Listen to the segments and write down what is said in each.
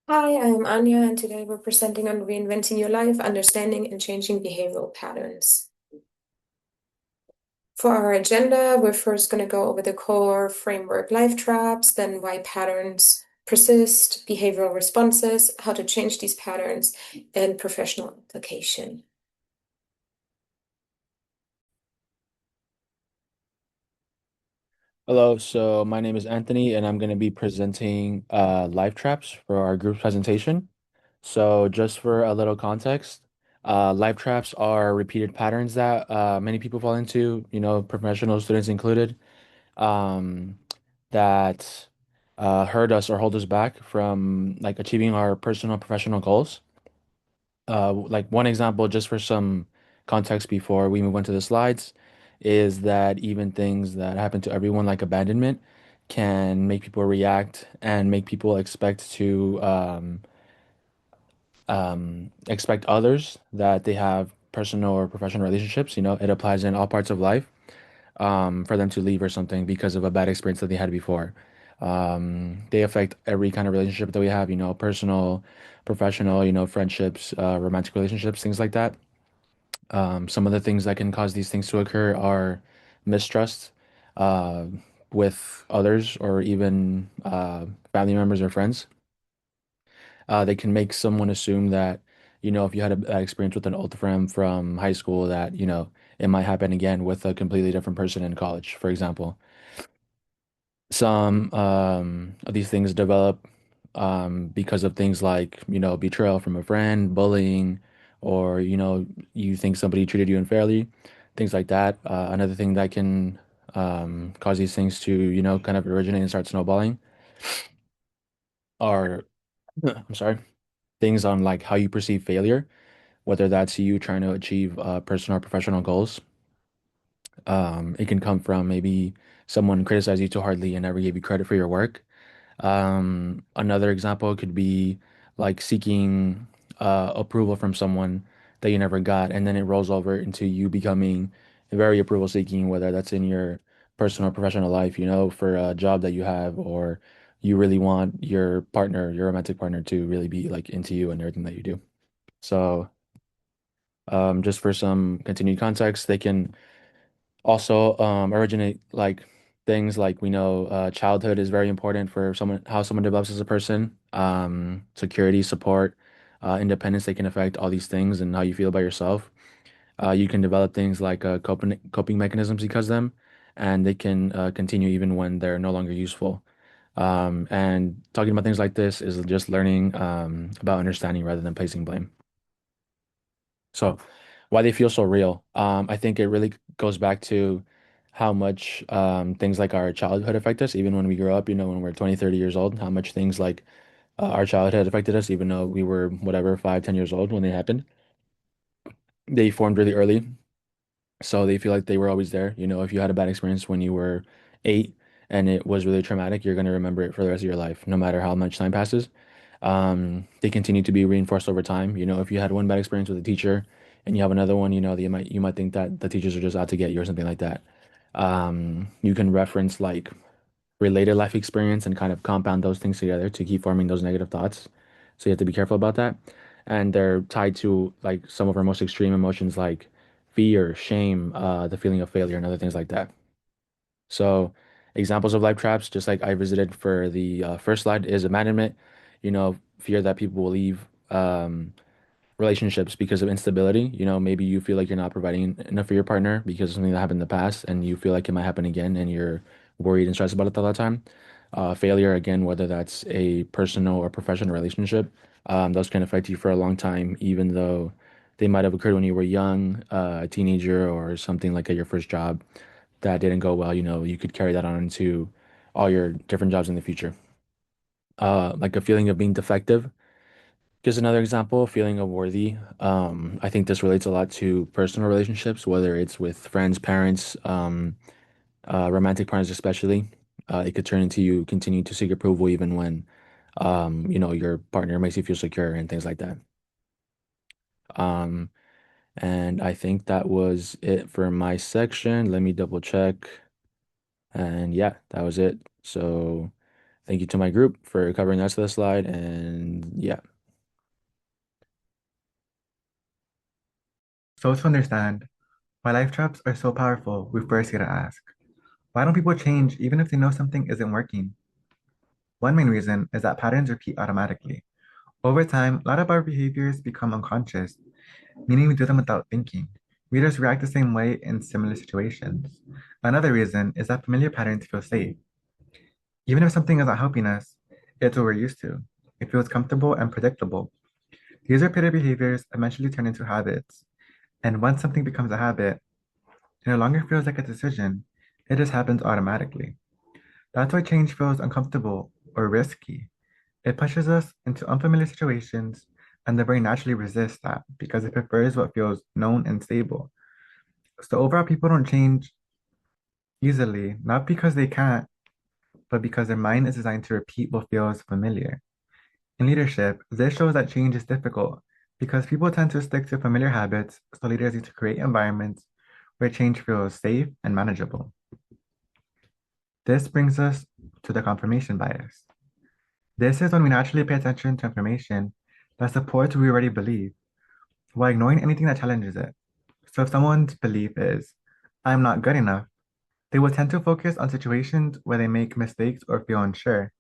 Hi, I'm Anya, and today we're presenting on reinventing your life, understanding and changing behavioral patterns. For our agenda, we're first going to go over the core framework life traps, then why patterns persist, behavioral responses, how to change these patterns, and professional application. Hello, so my name is Anthony, and I'm going to be presenting life traps for our group presentation. So, just for a little context, life traps are repeated patterns that many people fall into, professional students included, um, that hurt us or hold us back from like achieving our personal and professional goals. Like one example, just for some context before we move on to the slides, is that even things that happen to everyone, like abandonment, can make people react and make people expect others that they have personal or professional relationships. It applies in all parts of life, for them to leave or something because of a bad experience that they had before. They affect every kind of relationship that we have, personal, professional, friendships, romantic relationships, things like that. Some of the things that can cause these things to occur are mistrust uh, with others or even family members or friends. They can make someone assume that, if you had a bad experience with an old friend from high school, that, it might happen again with a completely different person in college, for example. Some of these things develop because of things like, betrayal from a friend, bullying, or, you think somebody treated you unfairly, things like that. Another thing that can cause these things to, kind of originate and start snowballing are, I'm sorry, things on like how you perceive failure, whether that's you trying to achieve personal or professional goals. It can come from maybe someone criticized you too hardly and never gave you credit for your work. Another example could be like seeking approval from someone that you never got, and then it rolls over into you becoming very approval seeking, whether that's in your personal or professional life, for a job that you have, or you really want your partner, your romantic partner, to really be like into you and everything that you do. So, just for some continued context, they can also originate like things like we know childhood is very important for someone how someone develops as a person. Security, support, independence, they can affect all these things and how you feel about yourself. You can develop things like coping mechanisms because of them, and they can continue even when they're no longer useful. And talking about things like this is just learning about understanding rather than placing blame. So, why they feel so real. I think it really goes back to how much things like our childhood affect us, even when we grow up, when we're 20, 30 years old, how much things like our childhood affected us, even though we were whatever, 5, 10 years old when they happened. They formed really early. So they feel like they were always there. If you had a bad experience when you were 8 and it was really traumatic, you're going to remember it for the rest of your life, no matter how much time passes. They continue to be reinforced over time. If you had one bad experience with a teacher and you have another one, you might think that the teachers are just out to get you or something like that. You can reference like related life experience and kind of compound those things together to keep forming those negative thoughts. So you have to be careful about that. And they're tied to like some of our most extreme emotions like fear, shame, the feeling of failure, and other things like that. So examples of life traps, just like I visited for the first slide, is abandonment, fear that people will leave. Relationships because of instability. Maybe you feel like you're not providing enough for your partner because of something that happened in the past and you feel like it might happen again and you're worried and stressed about it all the time. Failure, again, whether that's a personal or professional relationship, those can affect you for a long time, even though they might have occurred when you were young, a teenager, or something like at your first job that didn't go well. You could carry that on into all your different jobs in the future. Like a feeling of being defective. Just another example, feeling unworthy. I think this relates a lot to personal relationships, whether it's with friends, parents, romantic partners, especially. It could turn into you continue to seek approval even when, your partner makes you feel secure and things like that. Um, and I think that was it for my section. Let me double check. And yeah, that was it. So Thank you to my group for covering the rest of the slide. And yeah. So to understand why life traps are so powerful, we first gotta ask, why don't people change even if they know something isn't working? One main reason is that patterns repeat automatically. Over time, a lot of our behaviors become unconscious, meaning we do them without thinking. We just react the same way in similar situations. Another reason is that familiar patterns feel safe. Even if something isn't helping us, it's what we're used to. It feels comfortable and predictable. These repeated behaviors eventually turn into habits. And once something becomes a habit, it no longer feels like a decision, it just happens automatically. That's why change feels uncomfortable or risky. It pushes us into unfamiliar situations, and the brain naturally resists that because it prefers what feels known and stable. So, overall, people don't change easily, not because they can't, but because their mind is designed to repeat what feels familiar. In leadership, this shows that change is difficult because people tend to stick to familiar habits, so leaders need to create environments where change feels safe and manageable. This brings us to the confirmation bias. This is when we naturally pay attention to information that supports what we already believe, while ignoring anything that challenges it. So if someone's belief is, I'm not good enough, they will tend to focus on situations where they make mistakes or feel unsure.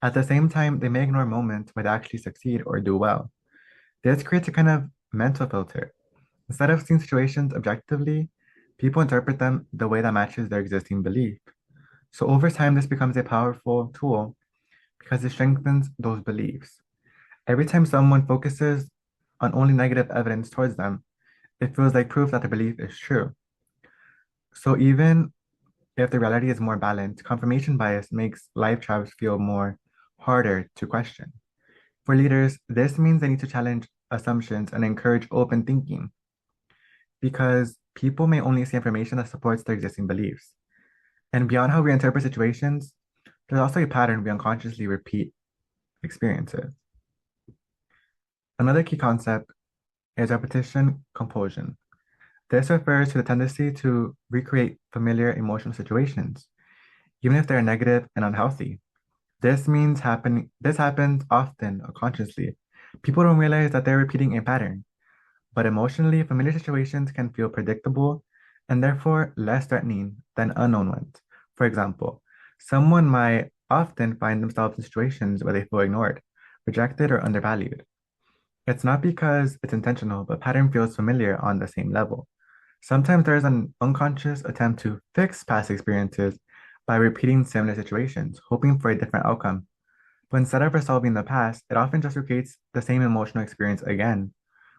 At the same time, they may ignore moments where they actually succeed or do well. This creates a kind of mental filter. Instead of seeing situations objectively, people interpret them the way that matches their existing belief. So over time, this becomes a powerful tool because it strengthens those beliefs. Every time someone focuses on only negative evidence towards them, it feels like proof that the belief is true. So even if the reality is more balanced, confirmation bias makes life traps feel more harder to question. For leaders, this means they need to challenge assumptions and encourage open thinking because people may only see information that supports their existing beliefs. And beyond how we interpret situations, there's also a pattern we unconsciously repeat experiences. Another key concept is repetition compulsion. This refers to the tendency to recreate familiar emotional situations, even if they're negative and unhealthy. This happens often unconsciously. People don't realize that they're repeating a pattern, but emotionally, familiar situations can feel predictable and therefore less threatening than unknown ones. For example, someone might often find themselves in situations where they feel ignored, rejected, or undervalued. It's not because it's intentional, but pattern feels familiar on the same level. Sometimes there's an unconscious attempt to fix past experiences by repeating similar situations, hoping for a different outcome. But instead of resolving the past, it often just repeats the same emotional experience again,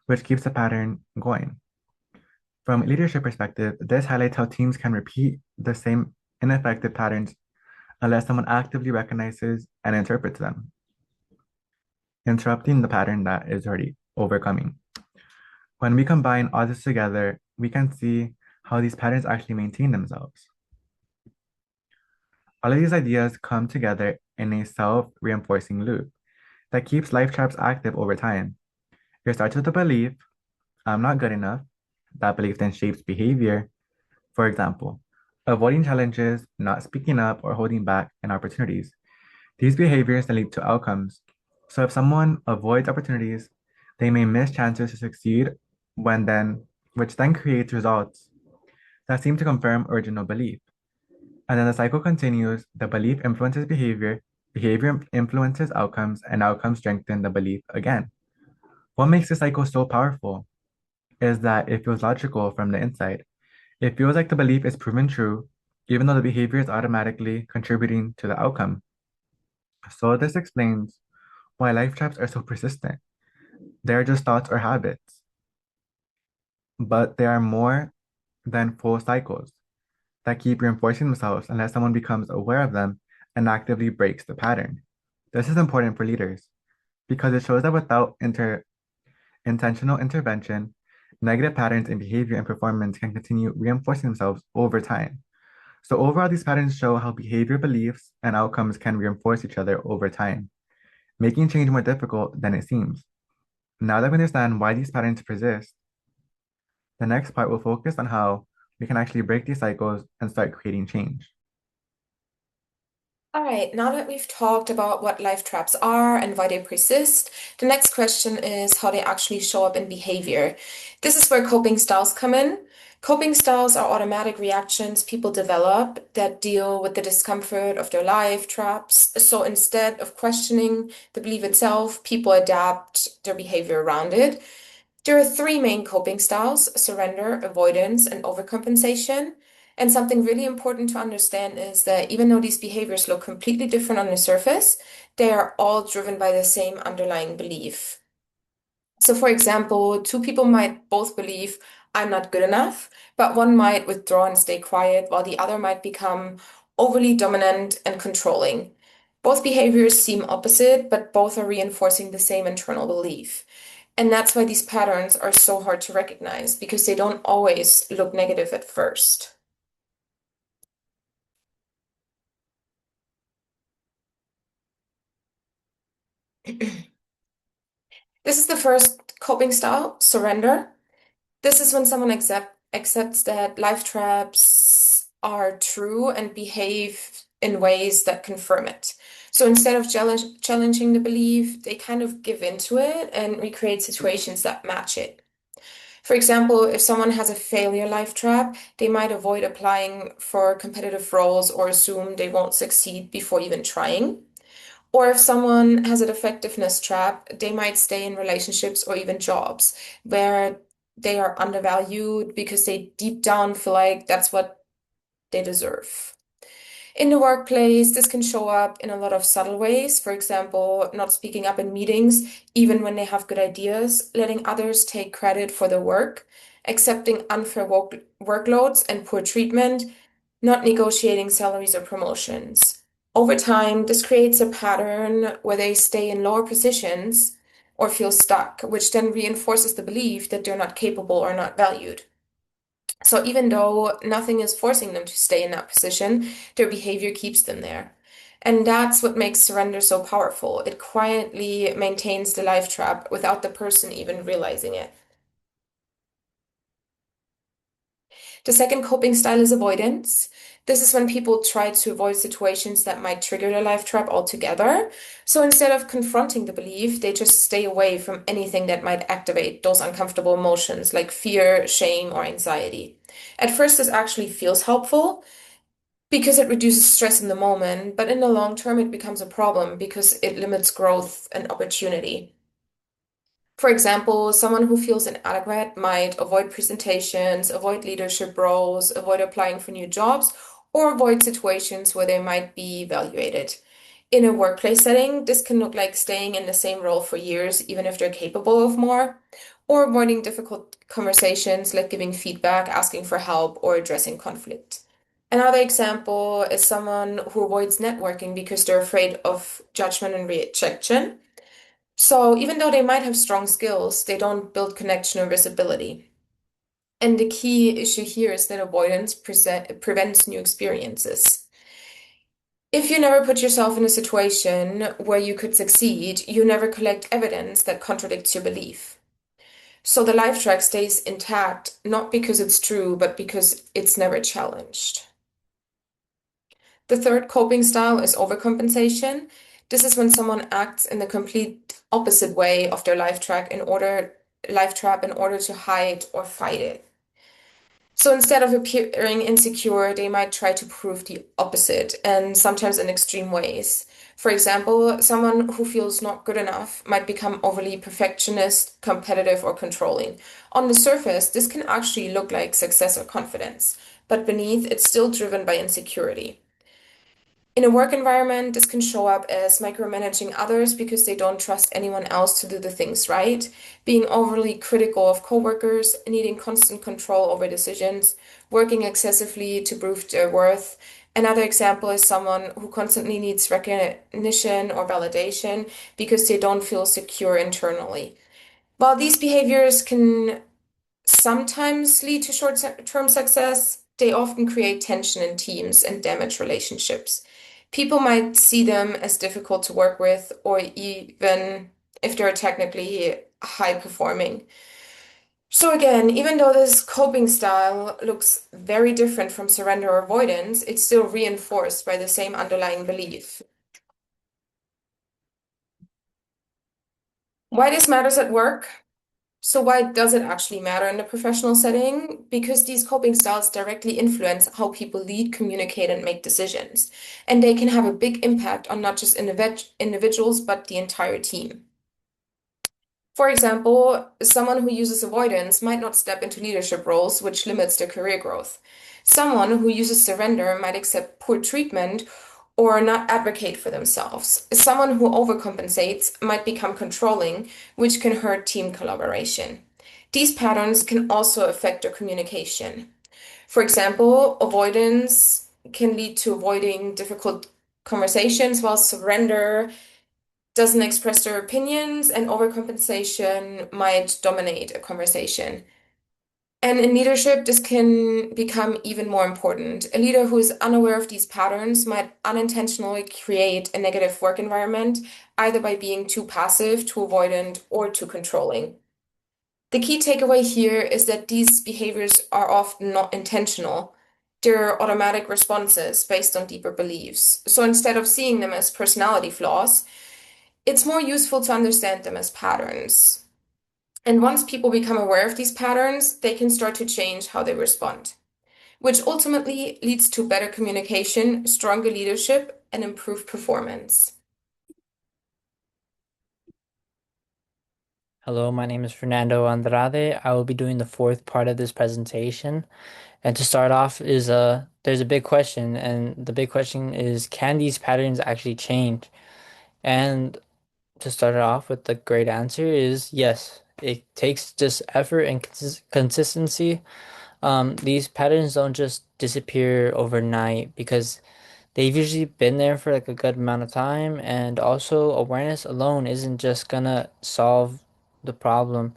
which keeps the pattern going. From a leadership perspective, this highlights how teams can repeat the same ineffective patterns unless someone actively recognizes and interprets them, interrupting the pattern that is already overcoming. When we combine all this together, we can see how these patterns actually maintain themselves. All of these ideas come together in a self-reinforcing loop that keeps life traps active over time. It starts with the belief, I'm not good enough. That belief then shapes behavior. For example, avoiding challenges, not speaking up, or holding back in opportunities. These behaviors then lead to outcomes. So if someone avoids opportunities, they may miss chances to succeed which then creates results that seem to confirm original belief. And then the cycle continues. The belief influences behavior, behavior influences outcomes, and outcomes strengthen the belief again. What makes this cycle so powerful is that it feels logical from the inside. It feels like the belief is proven true, even though the behavior is automatically contributing to the outcome. So this explains why life traps are so persistent. They're just thoughts or habits, but they are more than full cycles that keep reinforcing themselves unless someone becomes aware of them and actively breaks the pattern. This is important for leaders because it shows that without intentional intervention, negative patterns in behavior and performance can continue reinforcing themselves over time. So overall, these patterns show how behavior, beliefs, and outcomes can reinforce each other over time, making change more difficult than it seems. Now that we understand why these patterns persist, the next part will focus on how we can actually break these cycles and start creating change. All right, now that we've talked about what life traps are and why they persist, the next question is how they actually show up in behavior. This is where coping styles come in. Coping styles are automatic reactions people develop that deal with the discomfort of their life traps. So instead of questioning the belief itself, people adapt their behavior around it. There are three main coping styles: surrender, avoidance, and overcompensation. And something really important to understand is that even though these behaviors look completely different on the surface, they are all driven by the same underlying belief. So, for example, two people might both believe I'm not good enough, but one might withdraw and stay quiet, while the other might become overly dominant and controlling. Both behaviors seem opposite, but both are reinforcing the same internal belief. And that's why these patterns are so hard to recognize because they don't always look negative at first. This is the first coping style, surrender. This is when someone accepts that life traps are true and behave in ways that confirm it. So instead of challenging the belief, they kind of give into it and recreate situations that match it. For example, if someone has a failure life trap, they might avoid applying for competitive roles or assume they won't succeed before even trying. Or if someone has a defectiveness trap, they might stay in relationships or even jobs where they are undervalued because they deep down feel like that's what they deserve. In the workplace, this can show up in a lot of subtle ways. For example, not speaking up in meetings, even when they have good ideas, letting others take credit for their work, accepting unfair workloads and poor treatment, not negotiating salaries or promotions. Over time, this creates a pattern where they stay in lower positions or feel stuck, which then reinforces the belief that they're not capable or not valued. So even though nothing is forcing them to stay in that position, their behavior keeps them there. And that's what makes surrender so powerful. It quietly maintains the life trap without the person even realizing it. The second coping style is avoidance. This is when people try to avoid situations that might trigger the life trap altogether. So instead of confronting the belief, they just stay away from anything that might activate those uncomfortable emotions like fear, shame, or anxiety. At first, this actually feels helpful because it reduces stress in the moment, but in the long term, it becomes a problem because it limits growth and opportunity. For example, someone who feels inadequate might avoid presentations, avoid leadership roles, avoid applying for new jobs, or avoid situations where they might be evaluated. In a workplace setting, this can look like staying in the same role for years, even if they're capable of more, or avoiding difficult conversations like giving feedback, asking for help, or addressing conflict. Another example is someone who avoids networking because they're afraid of judgment and rejection. So even though they might have strong skills, they don't build connection or visibility. And the key issue here is that avoidance prevents new experiences. If you never put yourself in a situation where you could succeed, you never collect evidence that contradicts your belief. So the life track stays intact, not because it's true, but because it's never challenged. The third coping style is overcompensation. This is when someone acts in the complete opposite way of their life trap in order to hide or fight it. So instead of appearing insecure, they might try to prove the opposite, and sometimes in extreme ways. For example, someone who feels not good enough might become overly perfectionist, competitive, or controlling. On the surface, this can actually look like success or confidence, but beneath, it's still driven by insecurity. In a work environment, this can show up as micromanaging others because they don't trust anyone else to do the things right, being overly critical of coworkers, needing constant control over decisions, working excessively to prove their worth. Another example is someone who constantly needs recognition or validation because they don't feel secure internally. While these behaviors can sometimes lead to short-term success, they often create tension in teams and damage relationships. People might see them as difficult to work with, or even if they're technically high performing. So again, even though this coping style looks very different from surrender or avoidance, it's still reinforced by the same underlying belief. Why this matters at work? So why does it actually matter in the professional setting? Because these coping styles directly influence how people lead, communicate, and make decisions. And they can have a big impact on not just individuals, but the entire team. For example, someone who uses avoidance might not step into leadership roles, which limits their career growth. Someone who uses surrender might accept poor treatment or not advocate for themselves. Someone who overcompensates might become controlling, which can hurt team collaboration. These patterns can also affect their communication. For example, avoidance can lead to avoiding difficult conversations, while surrender doesn't express their opinions, and overcompensation might dominate a conversation. And in leadership, this can become even more important. A leader who is unaware of these patterns might unintentionally create a negative work environment, either by being too passive, too avoidant, or too controlling. The key takeaway here is that these behaviors are often not intentional. They're automatic responses based on deeper beliefs. So instead of seeing them as personality flaws, it's more useful to understand them as patterns. And once people become aware of these patterns, they can start to change how they respond, which ultimately leads to better communication, stronger leadership, and improved performance. Hello, my name is Fernando Andrade. I will be doing the fourth part of this presentation. And to start off is there's a big question, and the big question is, can these patterns actually change? And to start it off with, the great answer is yes. It takes just effort and consistency. These patterns don't just disappear overnight because they've usually been there for like a good amount of time, and also awareness alone isn't just gonna solve the problem.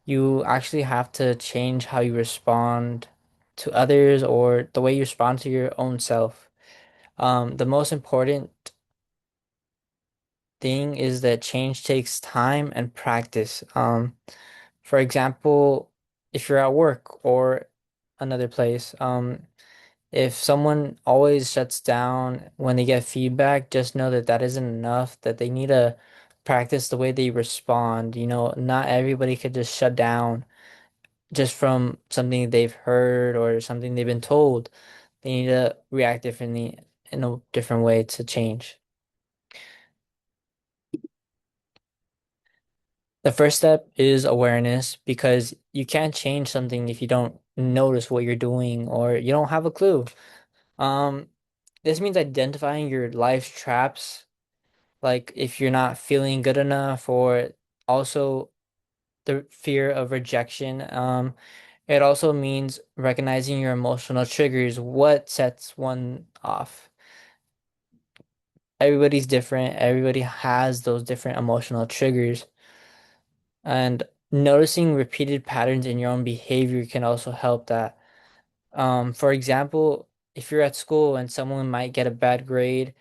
You actually have to change how you respond to others or the way you respond to your own self. The most important thing is that change takes time and practice. For example, if you're at work or another place, if someone always shuts down when they get feedback, just know that that isn't enough, that they need to practice the way they respond. Not everybody could just shut down just from something they've heard or something they've been told. They need to react differently in a different way to change. The first step is awareness because you can't change something if you don't notice what you're doing or you don't have a clue. Um, this means identifying your life's traps, like if you're not feeling good enough, or also the fear of rejection. It also means recognizing your emotional triggers, what sets one off. Everybody's different, everybody has those different emotional triggers. And noticing repeated patterns in your own behavior can also help that. For example, if you're at school and someone might get a bad grade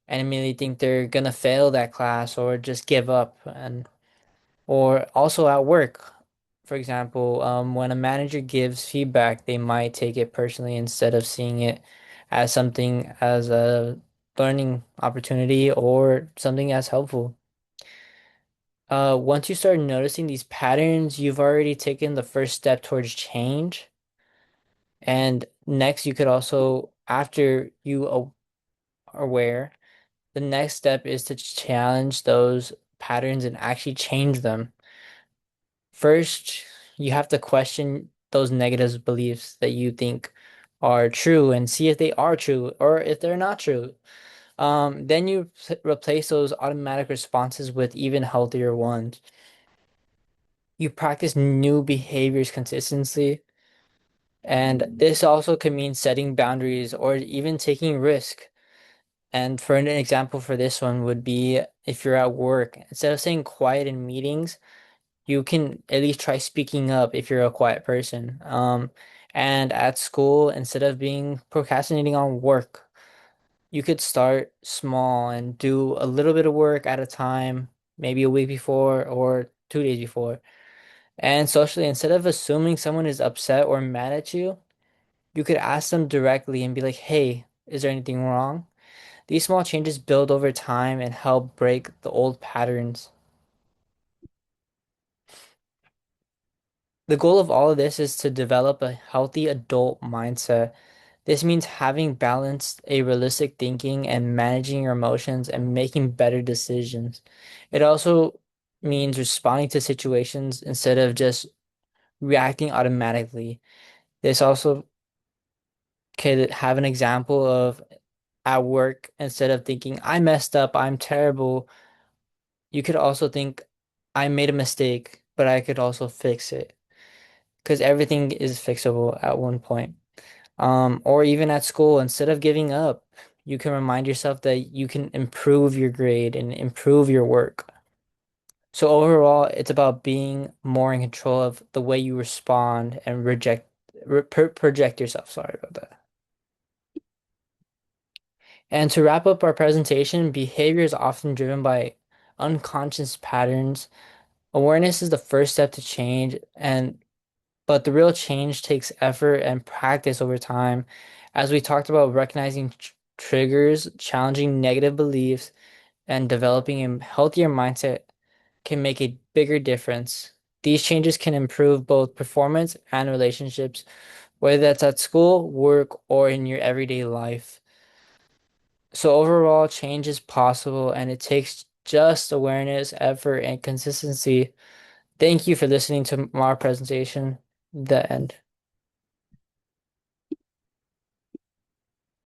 and immediately think they're gonna fail that class or just give up, and or also at work, for example, when a manager gives feedback, they might take it personally instead of seeing it as something as a learning opportunity or something as helpful. Once you start noticing these patterns, you've already taken the first step towards change. And next, you could also, after you are aware, the next step is to challenge those patterns and actually change them. First, you have to question those negative beliefs that you think are true and see if they are true or if they're not true. Then you replace those automatic responses with even healthier ones. You practice new behaviors consistently, and this also can mean setting boundaries or even taking risk. And for an example for this one would be if you're at work, instead of staying quiet in meetings, you can at least try speaking up if you're a quiet person. And at school, instead of being procrastinating on work, you could start small and do a little bit of work at a time, maybe a week before or 2 days before. And socially, instead of assuming someone is upset or mad at you, you could ask them directly and be like, hey, is there anything wrong? These small changes build over time and help break the old patterns. The goal of all of this is to develop a healthy adult mindset. This means having balanced, a realistic thinking and managing your emotions and making better decisions. It also means responding to situations instead of just reacting automatically. This also could have an example of at work, instead of thinking, I messed up, I'm terrible, you could also think, I made a mistake, but I could also fix it. Because everything is fixable at one point. Or even at school, instead of giving up, you can remind yourself that you can improve your grade and improve your work. So overall, it's about being more in control of the way you respond and project yourself. Sorry about that. And to wrap up our presentation, behavior is often driven by unconscious patterns. Awareness is the first step to change, and but the real change takes effort and practice over time. As we talked about, recognizing triggers, challenging negative beliefs, and developing a healthier mindset can make a bigger difference. These changes can improve both performance and relationships, whether that's at school, work, or in your everyday life. So overall, change is possible and it takes just awareness, effort, and consistency. Thank you for listening to our presentation. The end.